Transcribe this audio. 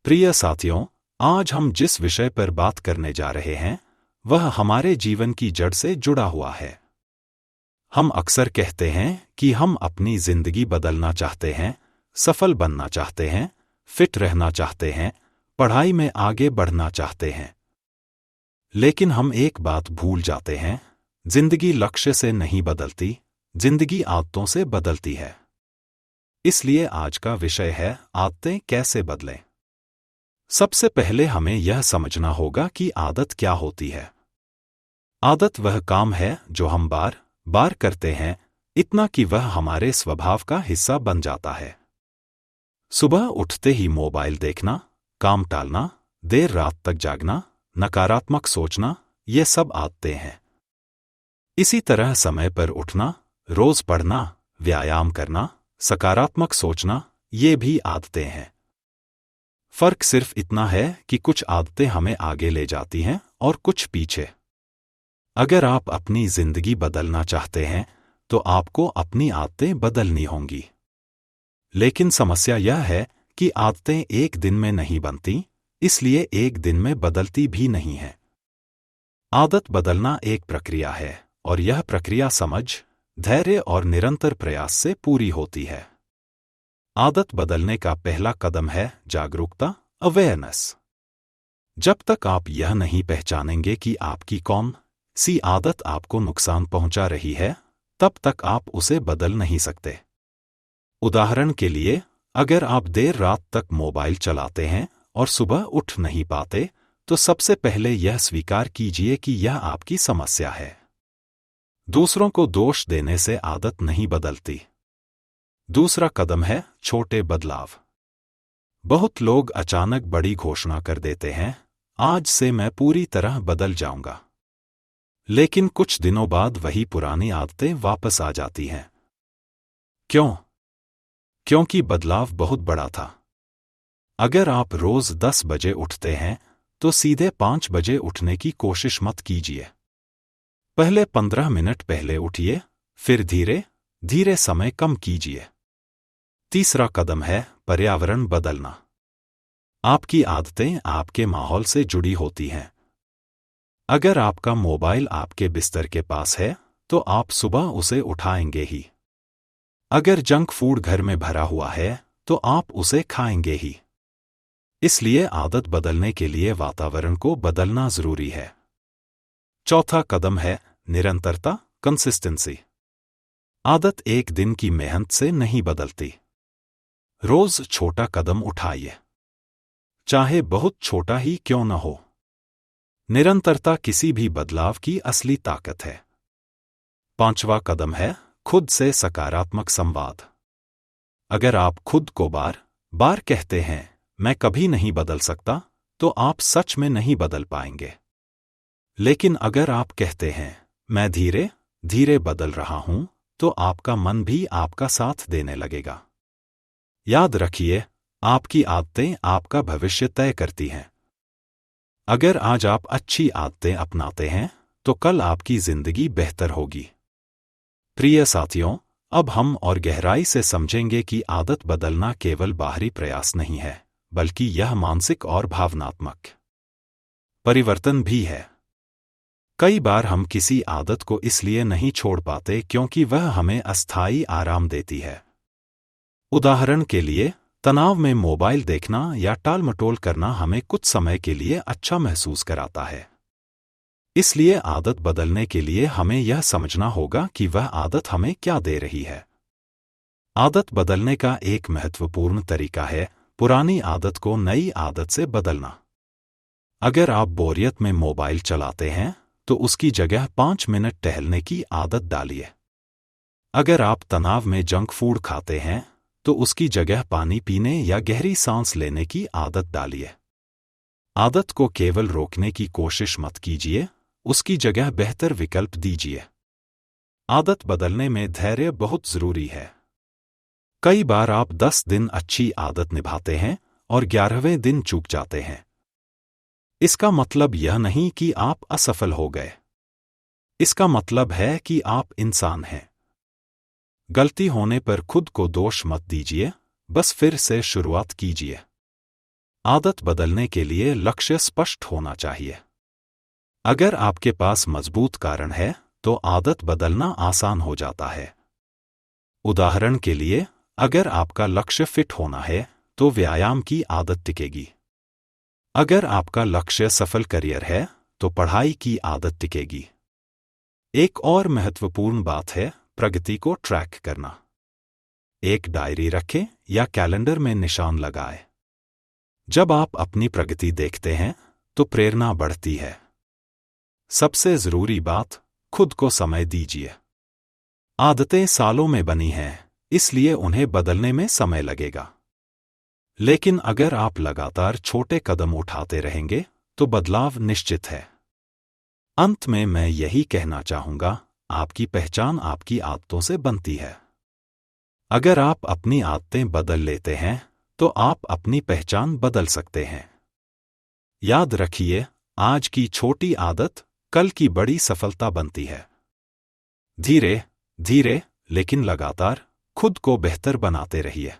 प्रिय साथियों, आज हम जिस विषय पर बात करने जा रहे हैं वह हमारे जीवन की जड़ से जुड़ा हुआ है। हम अक्सर कहते हैं कि हम अपनी जिंदगी बदलना चाहते हैं, सफल बनना चाहते हैं, फिट रहना चाहते हैं, पढ़ाई में आगे बढ़ना चाहते हैं। लेकिन हम एक बात भूल जाते हैं, जिंदगी लक्ष्य से नहीं बदलती, जिंदगी आदतों से बदलती है। इसलिए आज का विषय है आदतें कैसे बदलें। सबसे पहले हमें यह समझना होगा कि आदत क्या होती है। आदत वह काम है जो हम बार बार करते हैं, इतना कि वह हमारे स्वभाव का हिस्सा बन जाता है। सुबह उठते ही मोबाइल देखना, काम टालना, देर रात तक जागना, नकारात्मक सोचना, ये सब आदतें हैं। इसी तरह समय पर उठना, रोज पढ़ना, व्यायाम करना, सकारात्मक सोचना, ये भी आदतें हैं। फर्क सिर्फ इतना है कि कुछ आदतें हमें आगे ले जाती हैं और कुछ पीछे। अगर आप अपनी जिंदगी बदलना चाहते हैं तो आपको अपनी आदतें बदलनी होंगी। लेकिन समस्या यह है कि आदतें एक दिन में नहीं बनती, इसलिए एक दिन में बदलती भी नहीं है। आदत बदलना एक प्रक्रिया है और यह प्रक्रिया समझ, धैर्य और निरंतर प्रयास से पूरी होती है। आदत बदलने का पहला कदम है जागरूकता, अवेयरनेस। जब तक आप यह नहीं पहचानेंगे कि आपकी कौन सी आदत आपको नुकसान पहुंचा रही है, तब तक आप उसे बदल नहीं सकते। उदाहरण के लिए, अगर आप देर रात तक मोबाइल चलाते हैं और सुबह उठ नहीं पाते, तो सबसे पहले यह स्वीकार कीजिए कि यह आपकी समस्या है। दूसरों को दोष देने से आदत नहीं बदलती। दूसरा कदम है छोटे बदलाव। बहुत लोग अचानक बड़ी घोषणा कर देते हैं, आज से मैं पूरी तरह बदल जाऊंगा। लेकिन कुछ दिनों बाद वही पुरानी आदतें वापस आ जाती हैं। क्यों? क्योंकि बदलाव बहुत बड़ा था। अगर आप रोज 10 बजे उठते हैं तो सीधे 5 बजे उठने की कोशिश मत कीजिए। पहले 15 मिनट पहले उठिए, फिर धीरे धीरे समय कम कीजिए। तीसरा कदम है पर्यावरण बदलना। आपकी आदतें आपके माहौल से जुड़ी होती हैं। अगर आपका मोबाइल आपके बिस्तर के पास है तो आप सुबह उसे उठाएंगे ही। अगर जंक फूड घर में भरा हुआ है तो आप उसे खाएंगे ही। इसलिए आदत बदलने के लिए वातावरण को बदलना जरूरी है। चौथा कदम है निरंतरता, कंसिस्टेंसी। आदत एक दिन की मेहनत से नहीं बदलती। रोज छोटा कदम उठाइए, चाहे बहुत छोटा ही क्यों न हो। निरंतरता किसी भी बदलाव की असली ताकत है। पांचवा कदम है खुद से सकारात्मक संवाद। अगर आप खुद को बार बार कहते हैं मैं कभी नहीं बदल सकता, तो आप सच में नहीं बदल पाएंगे। लेकिन अगर आप कहते हैं मैं धीरे धीरे बदल रहा हूं, तो आपका मन भी आपका साथ देने लगेगा। याद रखिए, आपकी आदतें आपका भविष्य तय करती हैं। अगर आज आप अच्छी आदतें अपनाते हैं तो कल आपकी जिंदगी बेहतर होगी। प्रिय साथियों, अब हम और गहराई से समझेंगे कि आदत बदलना केवल बाहरी प्रयास नहीं है, बल्कि यह मानसिक और भावनात्मक परिवर्तन भी है। कई बार हम किसी आदत को इसलिए नहीं छोड़ पाते क्योंकि वह हमें अस्थायी आराम देती है। उदाहरण के लिए, तनाव में मोबाइल देखना या टालमटोल करना हमें कुछ समय के लिए अच्छा महसूस कराता है। इसलिए आदत बदलने के लिए हमें यह समझना होगा कि वह आदत हमें क्या दे रही है। आदत बदलने का एक महत्वपूर्ण तरीका है पुरानी आदत को नई आदत से बदलना। अगर आप बोरियत में मोबाइल चलाते हैं तो उसकी जगह 5 मिनट टहलने की आदत डालिए। अगर आप तनाव में जंक फूड खाते हैं तो उसकी जगह पानी पीने या गहरी सांस लेने की आदत डालिए। आदत को केवल रोकने की कोशिश मत कीजिए, उसकी जगह बेहतर विकल्प दीजिए। आदत बदलने में धैर्य बहुत जरूरी है। कई बार आप 10 दिन अच्छी आदत निभाते हैं और 11वें दिन चूक जाते हैं। इसका मतलब यह नहीं कि आप असफल हो गए। इसका मतलब है कि आप इंसान हैं। गलती होने पर खुद को दोष मत दीजिए, बस फिर से शुरुआत कीजिए। आदत बदलने के लिए लक्ष्य स्पष्ट होना चाहिए। अगर आपके पास मजबूत कारण है तो आदत बदलना आसान हो जाता है। उदाहरण के लिए, अगर आपका लक्ष्य फिट होना है तो व्यायाम की आदत टिकेगी। अगर आपका लक्ष्य सफल करियर है तो पढ़ाई की आदत टिकेगी। एक और महत्वपूर्ण बात है प्रगति को ट्रैक करना। एक डायरी रखें या कैलेंडर में निशान लगाएं। जब आप अपनी प्रगति देखते हैं तो प्रेरणा बढ़ती है। सबसे जरूरी बात, खुद को समय दीजिए। आदतें सालों में बनी हैं, इसलिए उन्हें बदलने में समय लगेगा। लेकिन अगर आप लगातार छोटे कदम उठाते रहेंगे तो बदलाव निश्चित है। अंत में मैं यही कहना चाहूंगा, आपकी पहचान आपकी आदतों से बनती है। अगर आप अपनी आदतें बदल लेते हैं तो आप अपनी पहचान बदल सकते हैं। याद रखिए, आज की छोटी आदत कल की बड़ी सफलता बनती है। धीरे धीरे लेकिन लगातार खुद को बेहतर बनाते रहिए।